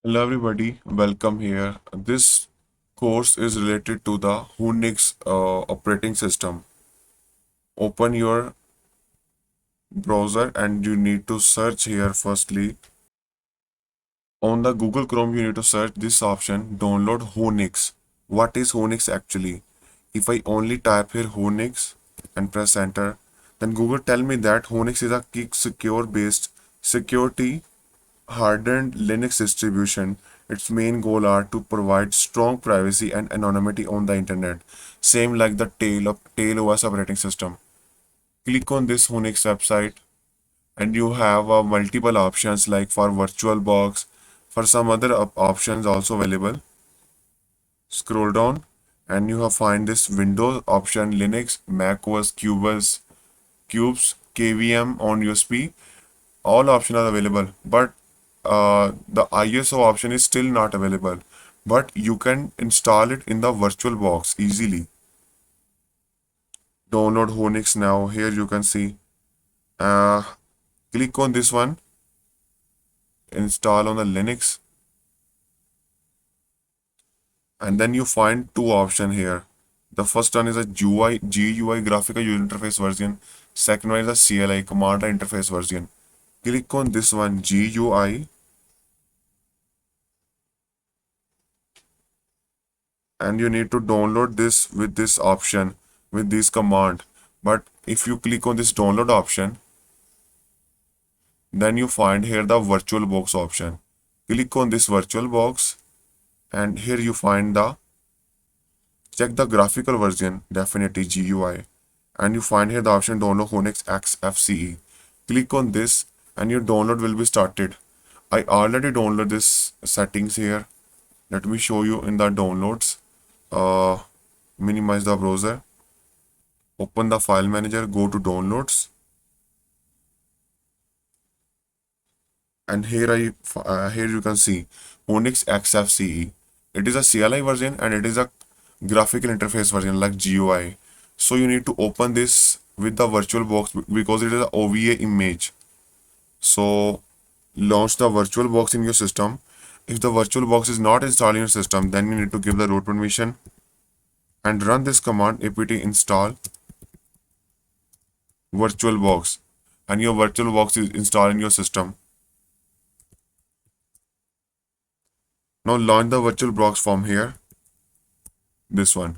Hello everybody, welcome here. This course is related to the Whonix operating system. Open your browser and you need to search here firstly. On the Google Chrome you need to search this option, download Whonix. What is Whonix actually? If I only type here Whonix and press enter, then Google tell me that Whonix is a key secure based security hardened Linux distribution. Its main goal are to provide strong privacy and anonymity on the internet, same like the Tail OS operating system. Click on this Whonix website and you have multiple options like for VirtualBox, for some other options also available. Scroll down and you have find this Windows option, Linux, Mac OS, Cubes, KVM on USB. All options are available, but the ISO option is still not available. But you can install it in the VirtualBox easily. Download Whonix now. Here you can see. Uh, Click on this one. Install on the Linux, and then you find two options here. The first one is a GUI graphical user interface version. Second one is a CLI command line interface version. Click on this one GUI and you need to download this with this option with this command. But if you click on this download option, then you find here the VirtualBox option. Click on this VirtualBox and here you find the check the graphical version, definitely GUI, and you find here the option download Whonix XFCE. Click on this and your download will be started. I already downloaded this settings here. Let me show you in the downloads. Minimize the browser, open the file manager, go to downloads, and here you can see Whonix XFCE. It is a CLI version and it is a graphical interface version like GUI. So you need to open this with the VirtualBox because it is a OVA image. So launch the VirtualBox in your system. If the VirtualBox is not installed in your system, then you need to give the root permission and run this command apt install VirtualBox, and your VirtualBox is installed in your system. Now launch the VirtualBox from here, this one,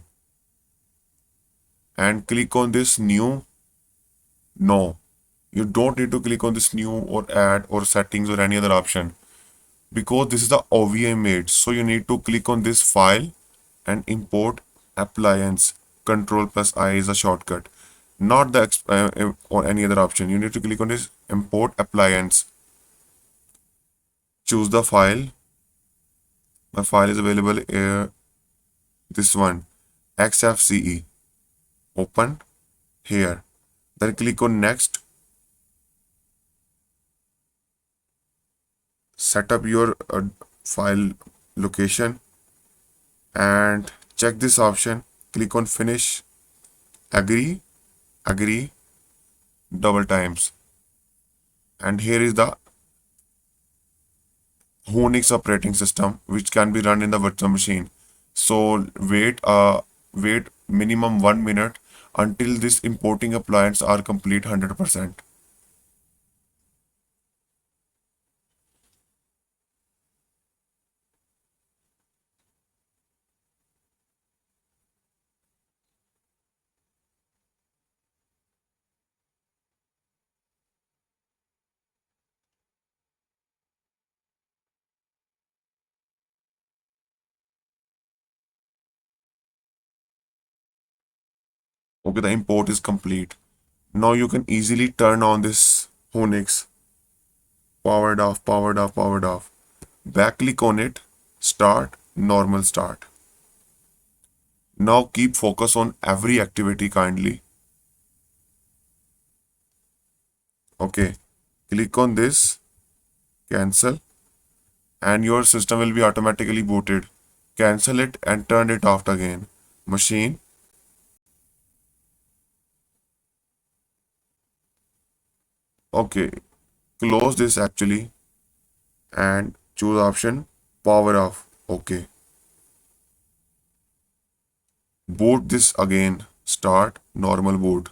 and click on this new. No, you don't need to click on this new or add or settings or any other option because this is the OVA made. So you need to click on this file and import appliance. Control plus I is a shortcut, not the or any other option. You need to click on this import appliance. Choose the file. My file is available here. This one, XFCE. Open here. Then click on next. Set up your file location and check this option. Click on finish. Agree. Agree. Double times. And here is the Whonix operating system which can be run in the virtual machine. So wait minimum 1 minute until this importing appliance are complete 100%. Okay, the import is complete. Now you can easily turn on this Whonix. Powered off, powered off, powered off. Back click on it, start, normal start. Now keep focus on every activity kindly. Okay, click on this, cancel, and your system will be automatically booted. Cancel it and turn it off again. Machine. Okay, close this actually and choose option Power off. Okay. Boot this again. Start normal boot.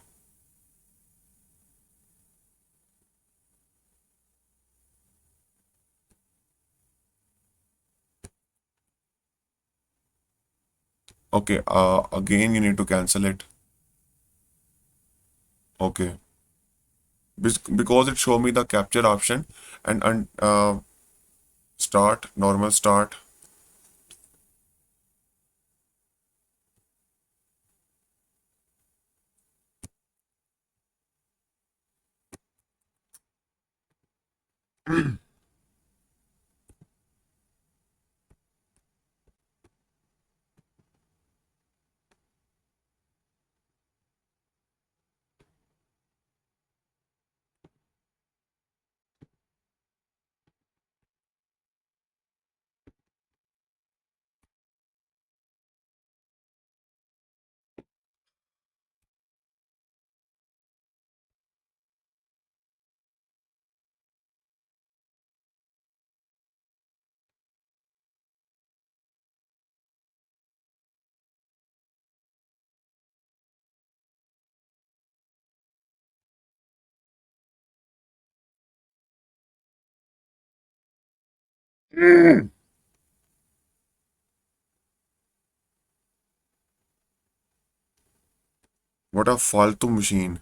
Okay, again you need to cancel it. Okay. Because it showed me the capture option and start, normal start. What a faltu machine.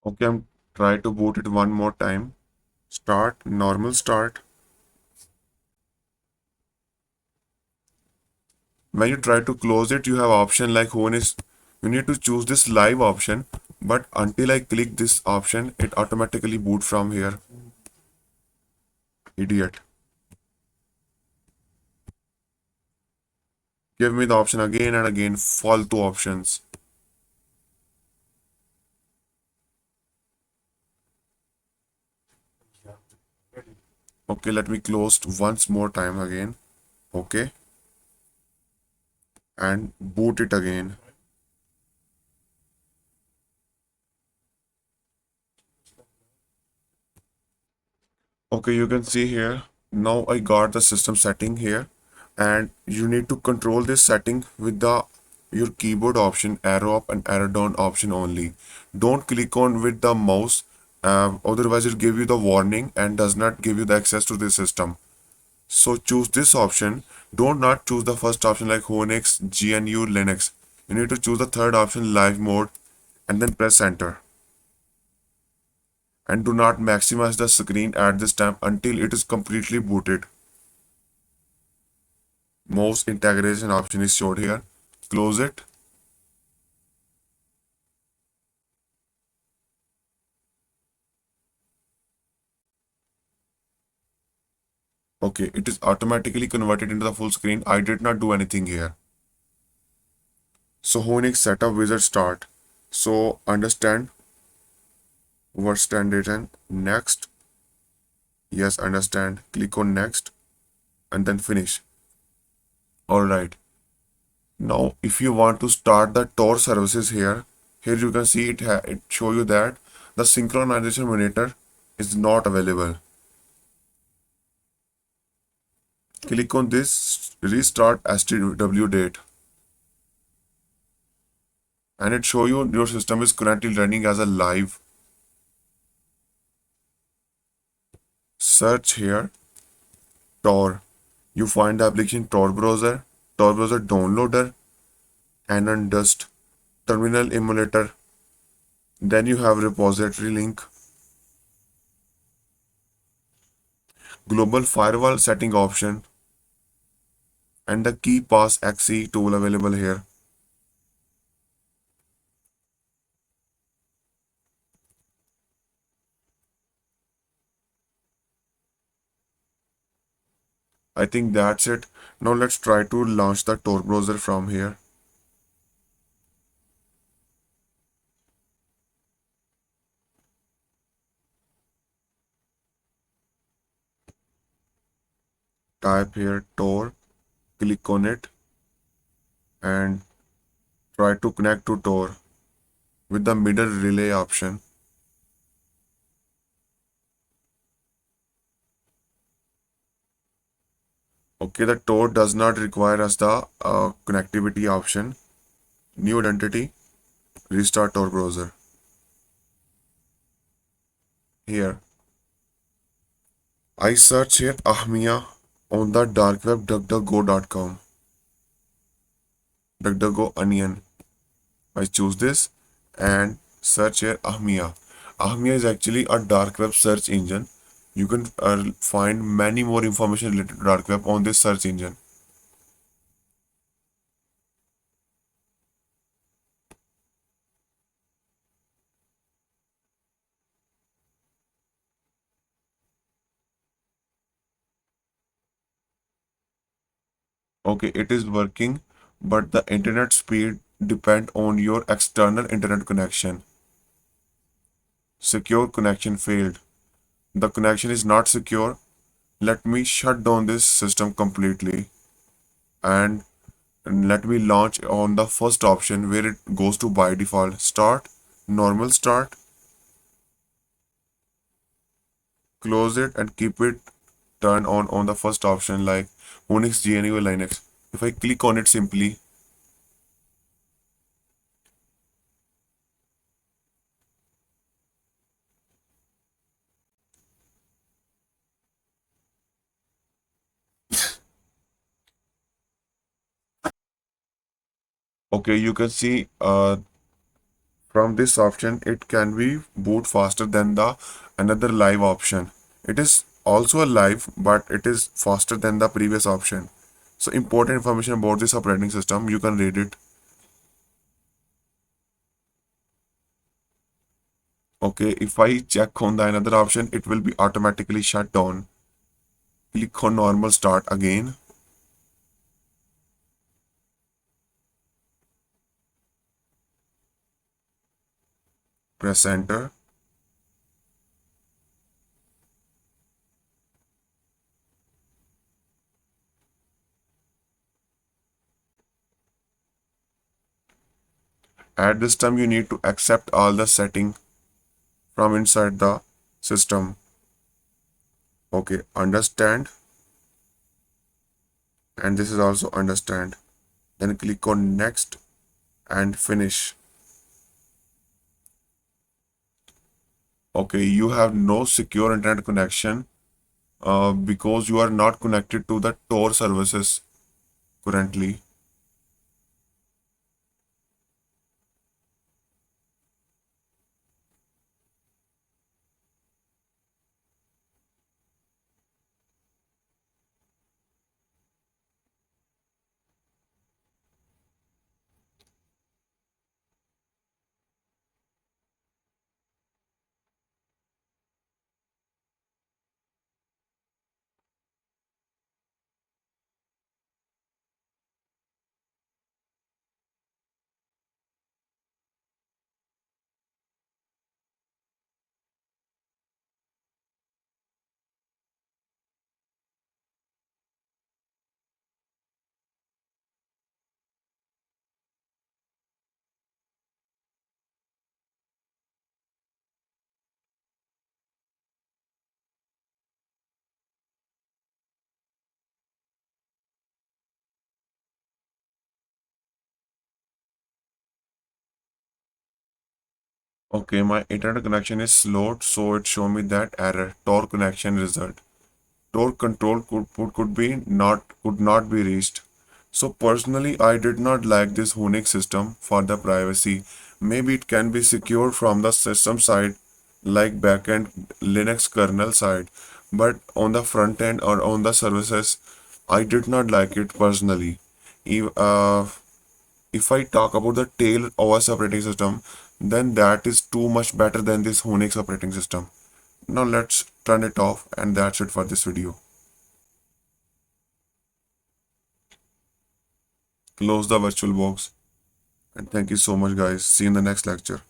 Okay, I'm try to boot it one more time. Start, normal start. When you try to close it, you have option like Whonix. You need to choose this live option, but until I click this option, it automatically boot from here. Idiot. Give me the option again and again. Faltu options. Okay, let me close once more time again. Okay, and boot it again. Okay, you can see here. Now I got the system setting here, and you need to control this setting with the your keyboard option, arrow up and arrow down option only. Don't click on with the mouse, otherwise it give you the warning and does not give you the access to the system. So choose this option. Don't not choose the first option like Whonix, GNU, Linux. You need to choose the third option, live mode, and then press enter. And do not maximize the screen at this time until it is completely booted. Mouse integration option is showed here. Close it. Okay, it is automatically converted into the full screen. I did not do anything here. So Whonix setup wizard start. So understand what standard and next. Yes, understand. Click on next and then finish. Alright. Now if you want to start the Tor services here you can see it show you that the synchronization monitor is not available. Click on this restart STW date and it show you your system is currently running as a live. Search here Tor. You find the application Tor browser downloader, and on Dust terminal emulator. Then you have repository link, global firewall setting option, and the key pass XE tool available here. I think that's it. Now let's try to launch the Tor browser from here. Type here Tor, click on it and try to connect to Tor with the middle relay option. Okay, the Tor does not require us the connectivity option. New identity, restart Tor browser. Here, I search here Ahmiya on the dark web duckduckgo.com. DuckDuckGo onion. I choose this and search here Ahmiya. Ahmiya is actually a dark web search engine. You can find many more information related to dark web on this search engine. Okay, it is working, but the internet speed depend on your external internet connection. Secure connection failed. The connection is not secure. Let me shut down this system completely and let me launch on the first option where it goes to by default. Start, normal start, close it and keep it turned on the first option like Whonix, GNU, or Linux. If I click on it simply, okay, you can see from this option it can be boot faster than the another live option. It is also a live, but it is faster than the previous option. So important information about this operating system, you can read it. Okay, if I check on the another option, it will be automatically shut down. Click on normal start again. Press enter. At this time, you need to accept all the setting from inside the system. Okay, understand. And this is also understand. Then click on next and finish. Okay, you have no secure internet connection because you are not connected to the Tor services currently. Okay, my internet connection is slowed, so it show me that error, Tor connection result. Tor control could be not could not be reached. So personally, I did not like this Whonix system for the privacy. Maybe it can be secured from the system side, like backend Linux kernel side, but on the front end or on the services, I did not like it personally. If, if I talk about the tail OS operating system, then that is too much better than this Whonix operating system. Now let's turn it off and that's it for this video. Close the VirtualBox and thank you so much guys. See you in the next lecture.